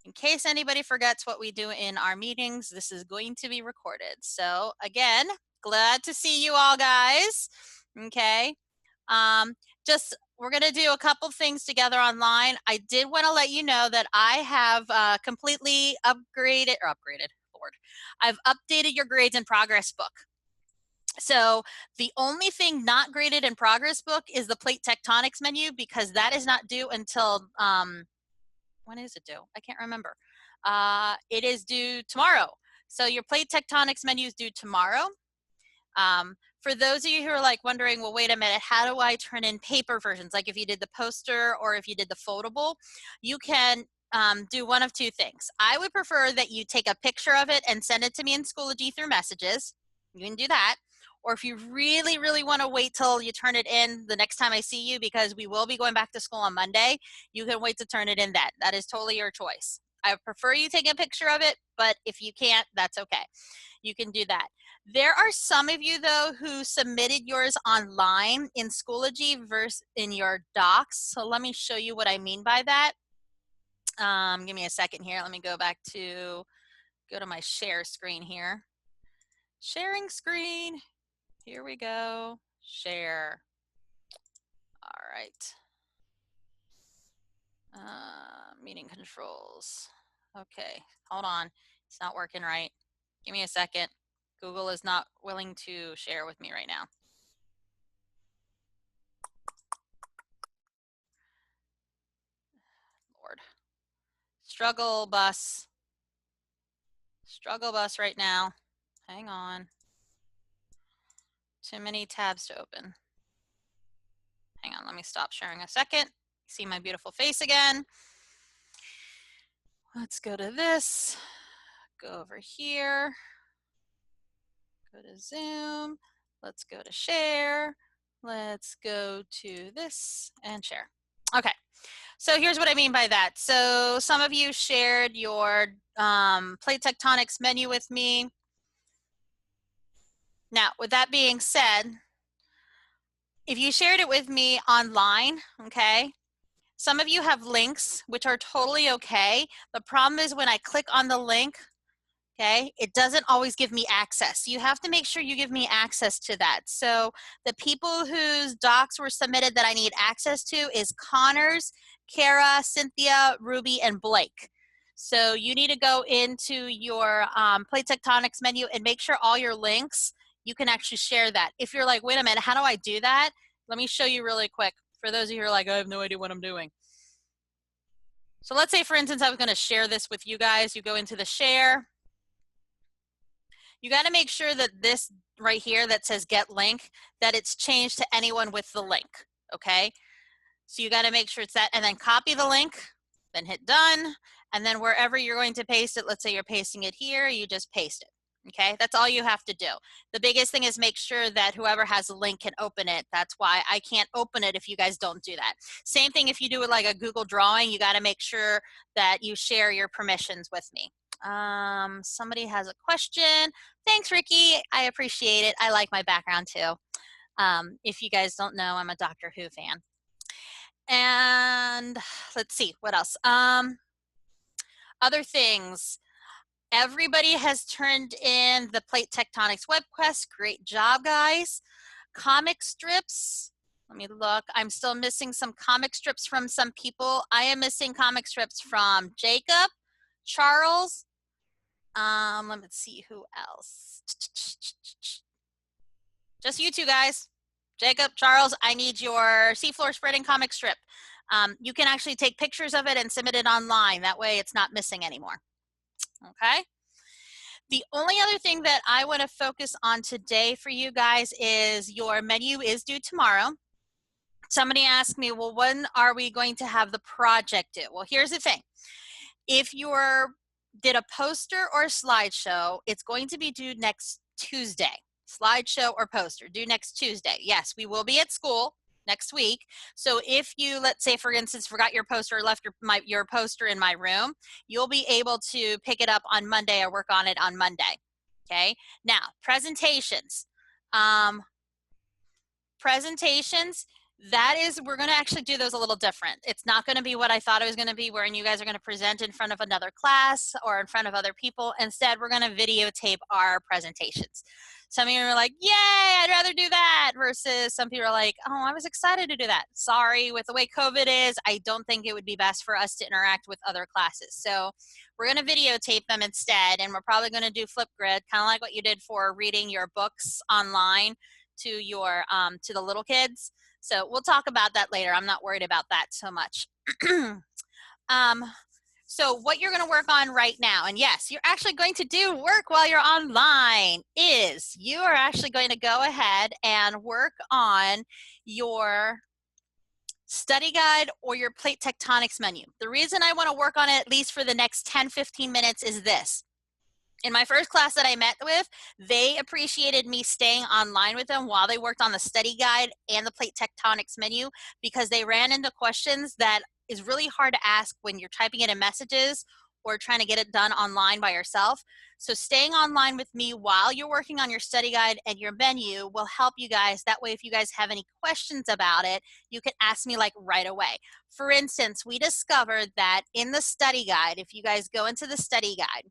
In case anybody forgets what we do in our meetings, this is going to be recorded. So again, glad to see you all guys. Okay. Um, just we're going to do a couple things together online. I did want to let you know that I have completely upgraded, Lord. I've updated your grades in progress book. So the only thing not graded in progress book is the plate tectonics menu, because that is not due until, when is it due? I can't remember. It is due tomorrow. So your plate tectonics menu is due tomorrow. For those of you who are like wondering, well, wait a minute, how do I turn in paper versions? Like if you did the poster or if you did the foldable, you can do one of two things. I would prefer that you take a picture of it and send it to me in Schoology through messages. You can do that. Or if you really, really want to wait till you turn it in the next time I see you, because we will be going back to school on Monday, you can wait to turn it in then. That is totally your choice. I prefer you take a picture of it, but if you can't, that's okay. You can do that. There are some of you, though, who submitted yours online in Schoology versus in your docs. So let me show you what I mean by that. Give me a second here. Let me go to my share screen here. Sharing screen. Here we go. Share. All right. Meeting controls. Okay, hold on. It's not working right. Give me a second. Google is not willing to share with me right now. Lord. Struggle bus. Struggle bus right now. Hang on. Too many tabs to open. Hang on, let me stop sharing a second. See my beautiful face again. Let's go to this. Go over here. Go to Zoom. Let's go to share. Let's go to this and share. Okay, so here's what I mean by that. So some of you shared your plate tectonics menu with me. Now, with that being said, if you shared it with me online, okay, some of you have links, which are totally okay. The problem is when I click on the link, okay, it doesn't always give me access. You have to make sure you give me access to that. So the people whose docs were submitted that I need access to is Connors, Kara, Cynthia, Ruby, and Blake. So you need to go into your plate tectonics menu and make sure all your links, you can actually share that. If you're like, wait a minute, how do I do that? Let me show you really quick. For those of you who are like, I have no idea what I'm doing. So let's say, for instance, I was going to share this with you guys. You go into the share. You got to make sure that this right here that says get link, that it's changed to anyone with the link, okay? So you got to make sure it's that, and then copy the link, then hit done, and then wherever you're going to paste it, let's say you're pasting it here, you just paste it. Okay, that's all you have to do. The biggest thing is make sure that whoever has a link can open it. That's why I can't open it if you guys don't do that. Same thing if you do it like a Google Drawing, you got to make sure that you share your permissions with me. Somebody has a question. Thanks, Ricky. I appreciate it. I like my background too. If you guys don't know, I'm a Doctor Who fan. And let's see, what else? Other things. Everybody has turned in the Plate Tectonics web quest. Great job, guys. Comic strips. Let me look. I'm still missing some comic strips from some people. I am missing comic strips from Jacob, Charles. Let me see who else. Just you two guys. Jacob, Charles, I need your seafloor spreading comic strip. You can actually take pictures of it and submit it online. That way it's not missing anymore. Okay. The only other thing that I want to focus on today for you guys is your menu is due tomorrow. Somebody asked me, well, when are we going to have the project due? Well, here's the thing. If you did a poster or a slideshow, it's going to be due next Tuesday. Slideshow or poster due next Tuesday. Yes, we will be at school next week. So if you, let's say, for instance, forgot your poster or left your poster in my room, you'll be able to pick it up on Monday or work on it on Monday. Okay. Now, presentations. Presentations, we're going to actually do those a little different. It's not going to be what I thought it was going to be, wherein you guys are going to present in front of another class or in front of other people. Instead, we're going to videotape our presentations. Some of you are like, yay, I'd rather do that, versus some people are like, oh, I was excited to do that. Sorry, with the way COVID is, I don't think it would be best for us to interact with other classes. So we're going to videotape them instead, and we're probably going to do Flipgrid, kind of like what you did for reading your books online to your to the little kids. So we'll talk about that later. I'm not worried about that so much. So what you're going to work on right now, and yes, you're actually going to do work while you're online, is you are actually going to go ahead and work on your study guide or your plate tectonics menu. The reason I want to work on it at least for the next 10-15 minutes is this. In my first class that I met with, they appreciated me staying online with them while they worked on the study guide and the plate tectonics menu, because they ran into questions that is really hard to ask when you're typing it in messages or trying to get it done online by yourself. So staying online with me while you're working on your study guide and your menu will help you guys. That way, if you guys have any questions about it, you can ask me like right away. For instance, we discovered that in the study guide, if you guys go into the study guide,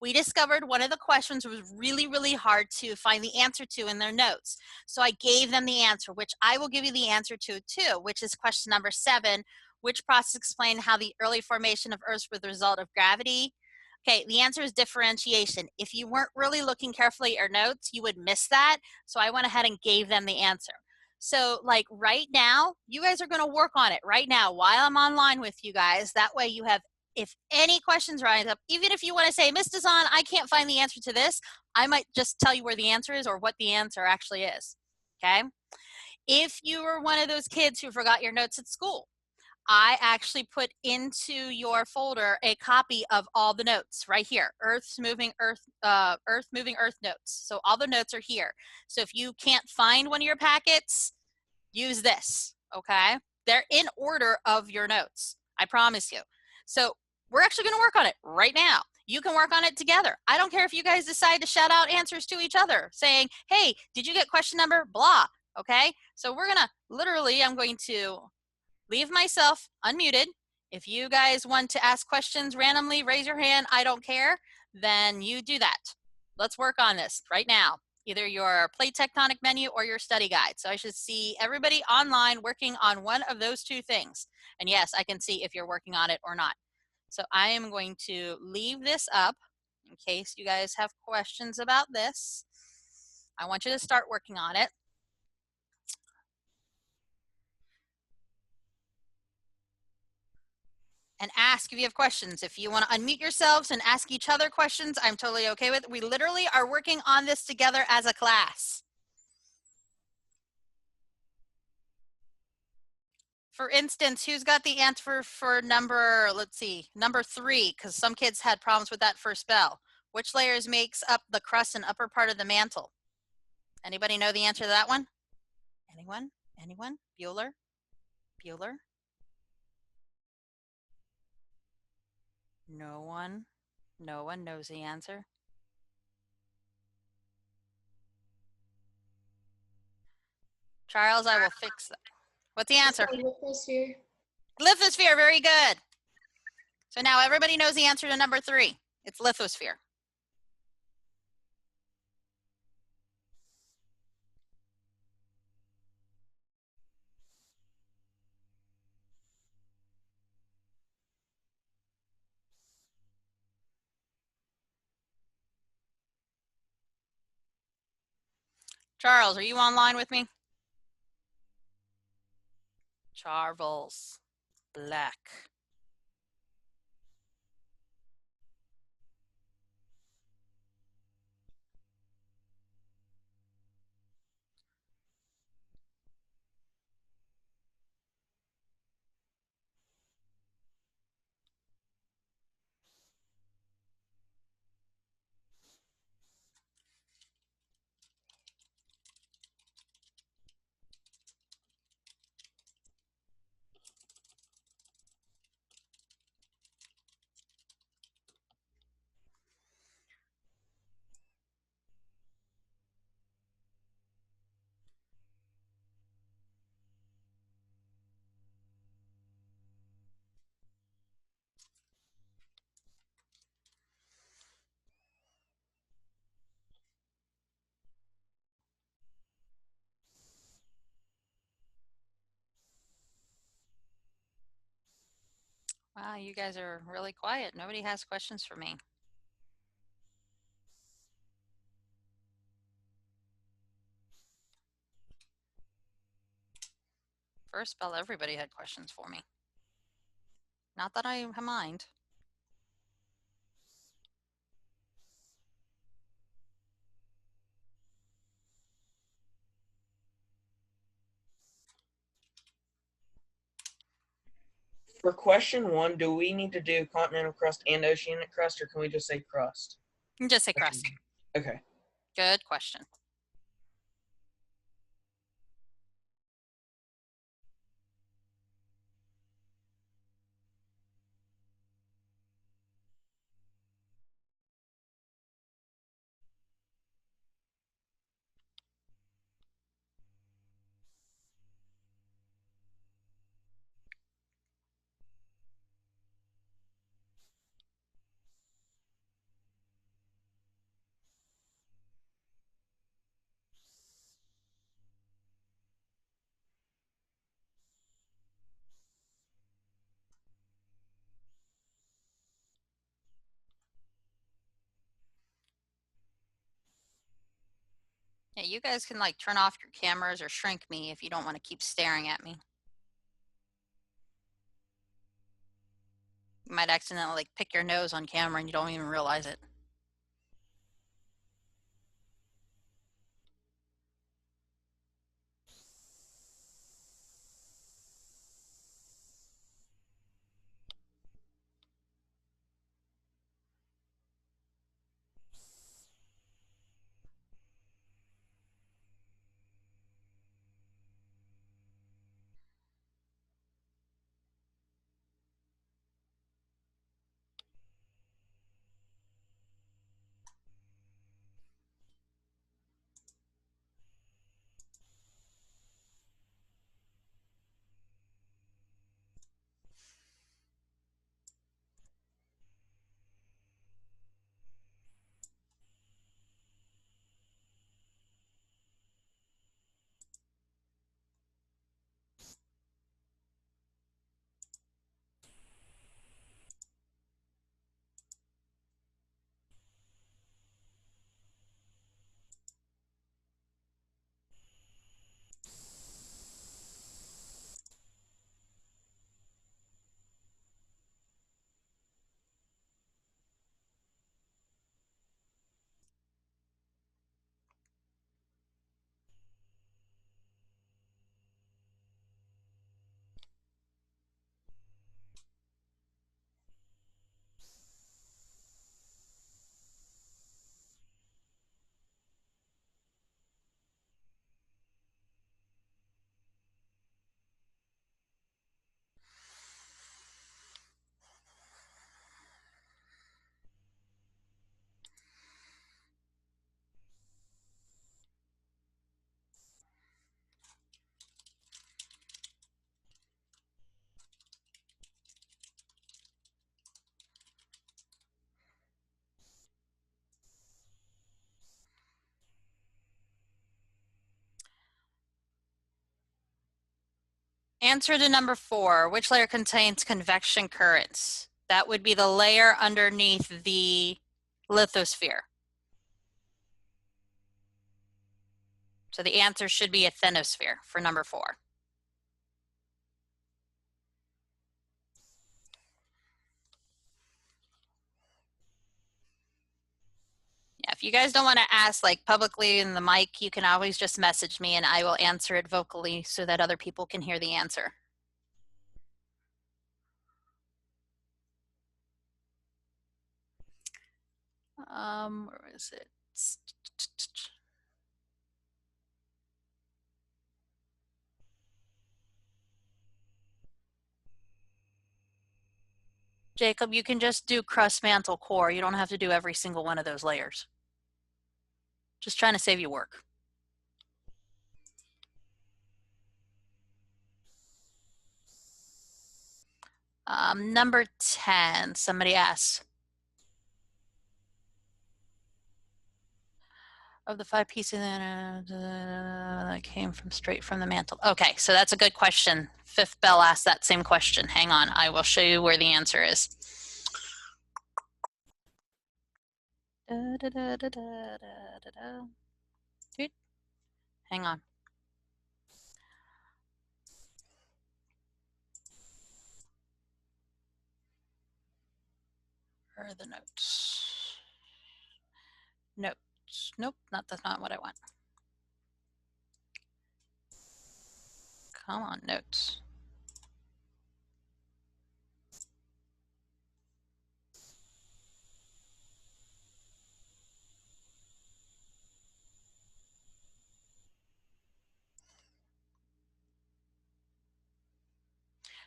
we discovered one of the questions was really, really hard to find the answer to in their notes. So I gave them the answer, which I will give you the answer to too, which is question number 7. Which process explained how the early formation of Earth was the result of gravity? Okay, the answer is differentiation. If you weren't really looking carefully at your notes, you would miss that. So I went ahead and gave them the answer. So like right now, you guys are gonna work on it right now while I'm online with you guys. That way you have, if any questions rise up, even if you want to say, Ms. Dazan, I can't find the answer to this, I might just tell you where the answer is or what the answer actually is, okay? If you were one of those kids who forgot your notes at school, I actually put into your folder a copy of all the notes right here, Earth moving Earth notes. So all the notes are here. So if you can't find one of your packets, use this, okay? They're in order of your notes, I promise you. So we're actually gonna work on it right now. You can work on it together. I don't care if you guys decide to shout out answers to each other saying, hey, did you get question number blah, okay? So we're gonna literally, I'm going to leave myself unmuted. If you guys want to ask questions randomly, raise your hand, I don't care, then you do that. Let's work on this right now, either your plate tectonic menu or your study guide. So I should see everybody online working on one of those two things. And yes, I can see if you're working on it or not. So I am going to leave this up in case you guys have questions about this. I want you to start working on it. And ask if you have questions. If you want to unmute yourselves and ask each other questions, I'm totally okay with it. We literally are working on this together as a class. For instance, who's got the answer for number, let's see, number 3, because some kids had problems with that first spell. Which layers makes up the crust and upper part of the mantle? Anybody know the answer to that one? Anyone? Anyone? Bueller? Bueller? No one? No one knows the answer? Charles, I will fix that. What's the answer? Lithosphere. Lithosphere, very good. So now everybody knows the answer to number 3. It's lithosphere. Charles, are you online with me? Charles Black. Wow, you guys are really quiet. Nobody has questions for me. First spell, everybody had questions for me. Not that I mind. For question 1, do we need to do continental crust and oceanic crust, or can we just say crust? You can just say crust. Okay. Good question. Yeah, you guys can like turn off your cameras or shrink me if you don't want to keep staring at me. You might accidentally like pick your nose on camera and you don't even realize it. Answer to number 4, which layer contains convection currents? That would be the layer underneath the lithosphere. So the answer should be asthenosphere for number 4. Yeah, if you guys don't want to ask like publicly in the mic, you can always just message me and I will answer it vocally so that other people can hear the answer. Where is it? Jacob, you can just do crust, mantle, core. You don't have to do every single one of those layers. Just trying to save you work. Number 10, somebody asks, of the 5 pieces that came from straight from the mantle. Okay, so that's a good question. Fifth Bell asked that same question. Hang on, I will show you where the answer is. Hang on. Where are the notes? Notes. Nope, that's not what I want. Come on, notes.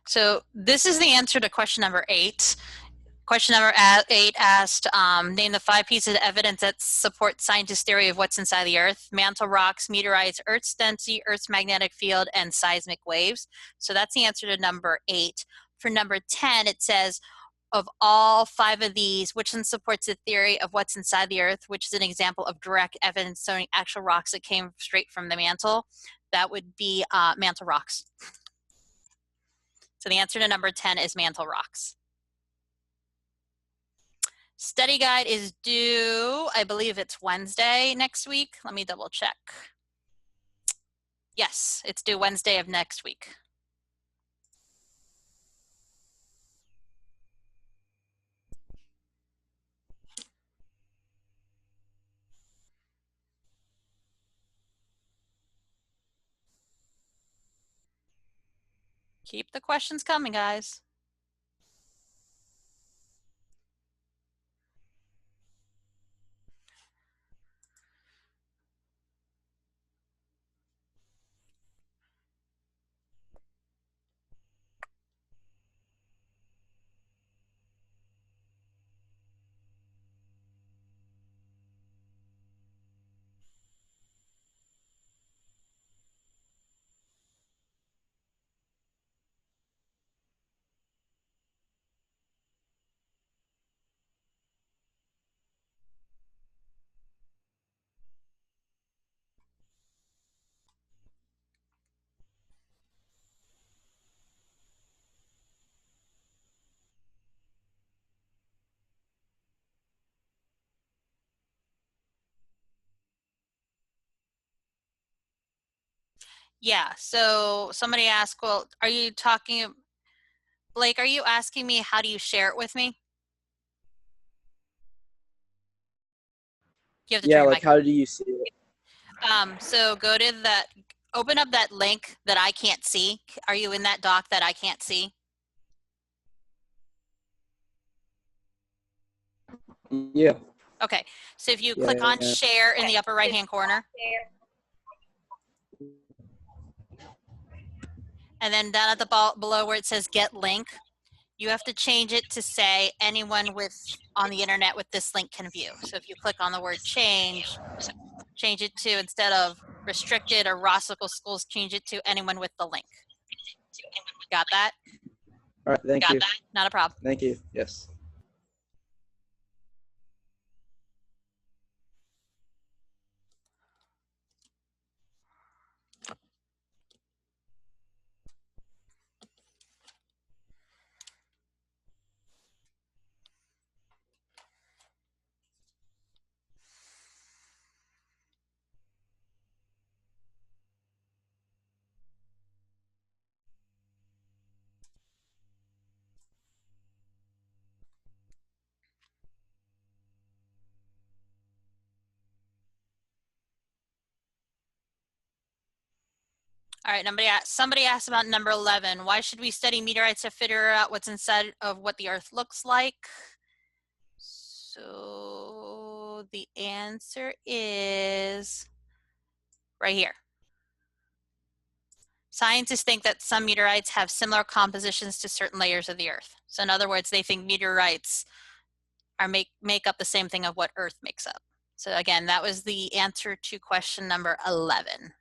So this is the answer to question number 8. Question number 8 asked, name the 5 pieces of evidence that support scientists' theory of what's inside the Earth: mantle rocks, meteorites, Earth's density, Earth's magnetic field, and seismic waves. So that's the answer to number 8. For number 10, it says, of all 5 of these, which one supports the theory of what's inside the Earth, which is an example of direct evidence showing actual rocks that came straight from the mantle? That would be mantle rocks. So the answer to number 10 is mantle rocks. Study guide is due, I believe it's Wednesday next week. Let me double check. Yes, it's due Wednesday of next week. Keep the questions coming, guys. Yeah, so somebody asked, well, are you talking, Blake, are you asking me how do you share it with me? You have to turn your like mic. how do you see it? So go to that, open up that link that I can't see. Are you in that doc that I can't see? Yeah. Okay, so if you click on share in the upper right-hand corner, and then down at the below where it says get link, you have to change it to say anyone on the internet with this link can view. So if you click on the word change it to, instead of restricted or Rossical schools, change it to anyone with the link. Got that? All right, thank you. Not a problem. Thank you. Yes. All right, somebody asked about number 11. Why should we study meteorites to figure out what's inside of what the Earth looks like? So the answer is right here. Scientists think that some meteorites have similar compositions to certain layers of the Earth. So in other words, they think meteorites are make up the same thing of what Earth makes up. So again, that was the answer to question number 11.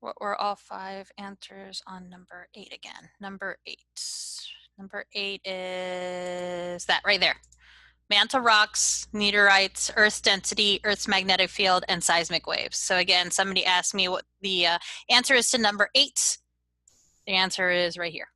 What were all 5 answers on number 8 again? Number 8. Number 8 is that right there. Mantle rocks, meteorites, Earth's density, Earth's magnetic field, and seismic waves. So again, somebody asked me what the answer is to number 8. The answer is right here.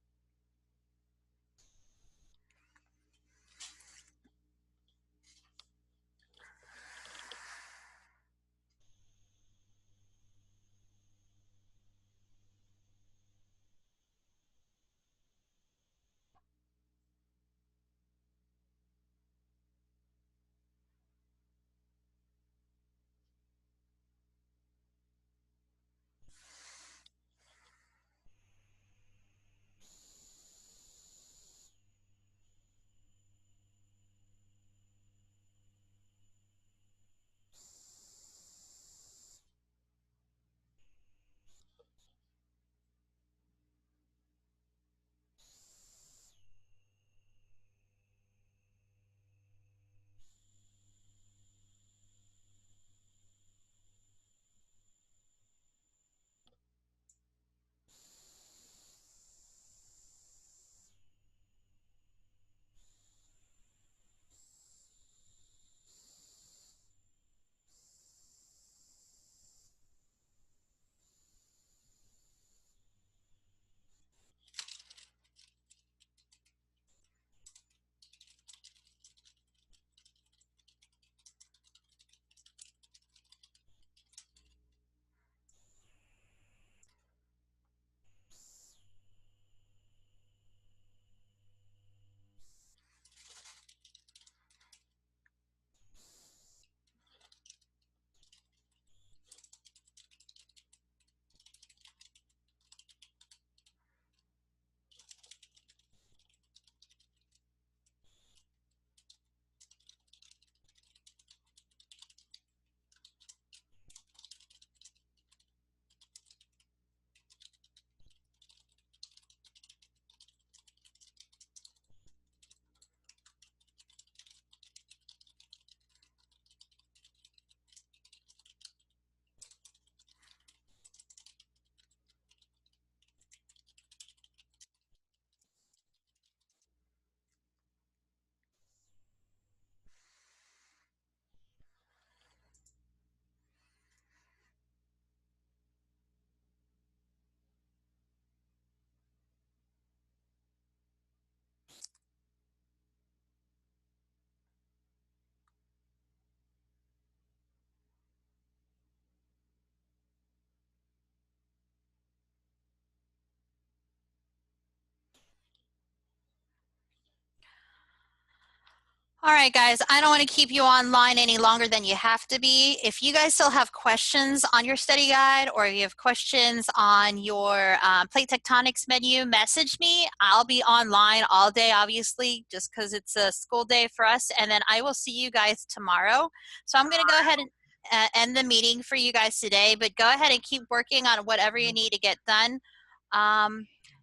All right, guys, I don't want to keep you online any longer than you have to be. If you guys still have questions on your study guide or you have questions on your plate tectonics menu, message me. I'll be online all day, obviously, just because it's a school day for us. And then I will see you guys tomorrow. So I'm going to go ahead and end the meeting for you guys today, but go ahead and keep working on whatever you need to get done.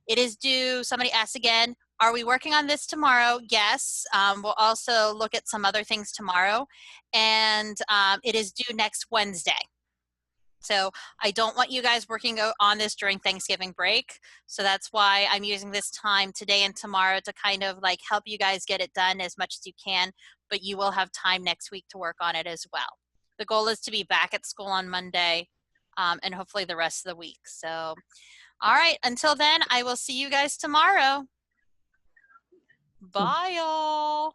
It is due, somebody asked again, are we working on this tomorrow? Yes. We'll also look at some other things tomorrow. And it is due next Wednesday. So I don't want you guys working on this during Thanksgiving break. So that's why I'm using this time today and tomorrow to kind of like help you guys get it done as much as you can. But you will have time next week to work on it as well. The goal is to be back at school on Monday and hopefully the rest of the week. So, all right, until then, I will see you guys tomorrow. Bye, y'all.